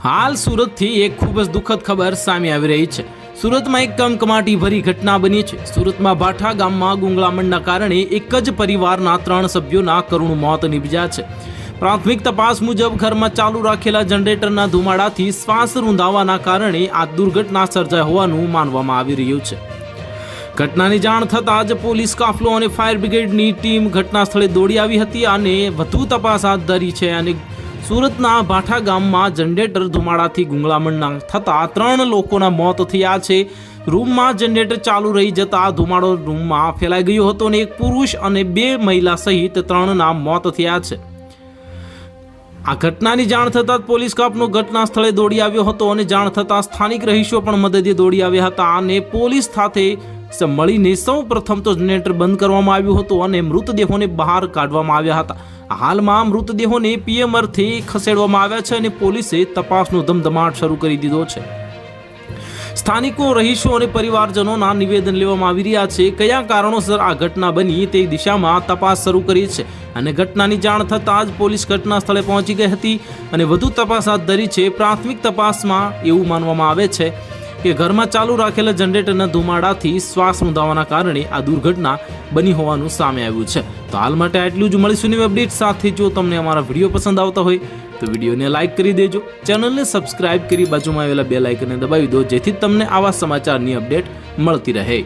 હાલ સુરતથી એક ખૂબ જ દુઃખદ ખબર સામે આવી રહી છે। સુરતમાં એક કમકમાટી ભરી ઘટના બની છે। સુરતમાં ભાઠા ગામમાં ગુંગળામણના કારણે એક જ પરિવારના 3 સભ્યોના કરુણ મોત નિપજ્યા છે। પ્રાથમિક તપાસ મુજબ ઘરમાં ચાલુ રાખેલા જનરેટરના ધુમાડાથી શ્વાસ રૂંધાવાના કારણે આ દુર્ઘટના સર્જાઈ હોવાનું માનવામાં આવી રહ્યું છે। ઘટનાની જાણ થતાં જ પોલીસ કાફલો અને ફાયર બ્રિગેડની ટીમ ઘટના સ્થળે દોડી આવી હતી અને વધુ તપાસ હાથ ધરી છે અને સુરતના ભાઠા ગામમાં જનરેટર ધુમાડાથી ગુંગળામણ થતાં 3 લોકોના મોત થયા છે। રૂમમાં જનરેટર ચાલુ રહી જતા ધુમાડો રૂમમાં ફેલાઈ ગયો હતો અને એક પુરુષ અને 2 મહિલા સહિત 3ના મોત થયા છે। આ ઘટનાની જાણ થતાં પોલીસ કાફલો ઘટના સ્થળે દોડી આવ્યો હતો અને જાણ થતાં સ્થાનિક રહીશો પણ મદદે દોડી આવ્યા હતા અને પોલીસ સાથે મળીને સૌ પ્રથમ તો જનરેટર બંધ કરવામાં આવ્યું હતું અને મૃતદેહોને બહાર કાઢવામાં આવ્યા હતા। હાલમાં મૃતદેહોને પીએમ અર્થે ખસેડવામાં આવ્યા છે અને પોલીસે તપાસનો ધમધમાટ શરૂ કરી દીધો છે। સ્થાનિકો રહીશો અને પરિવારજનોના નિવેદન લેવામાં આવી રહ્યા છે। કયા કારણોસર આ ઘટના બની તે દિશામાં તપાસ શરૂ કરી છે અને ઘટનાની જાણ થતાં જ પોલીસ ઘટના સ્થળે પહોંચી ગઈ હતી અને વધુ તપાસ હાથ ધરી છે। પ્રાથમિક તપાસમાં એવું માનવામાં આવે છે કે ઘરમાં ચાલુ રાખેલા જનરેટરના ધુમાડાથી શ્વાસ રૂંધાવાના કારણે આ દુર્ઘટના બની હોવાનું સામે આવ્યું છે। તો હાલ માટે આટલું જ। મળીશું નવી અપડેટ સાથે। જો તમને અમારા વિડીયો પસંદ આવતા હોય તો વિડીયોને લાઇક કરી દેજો, ચેનલને સબસ્ક્રાઇબ કરી બાજુમાં આવેલા બેલ આઇકનને દબાવી દો જેથી તમને આવા સમાચારની અપડેટ મળતી રહે।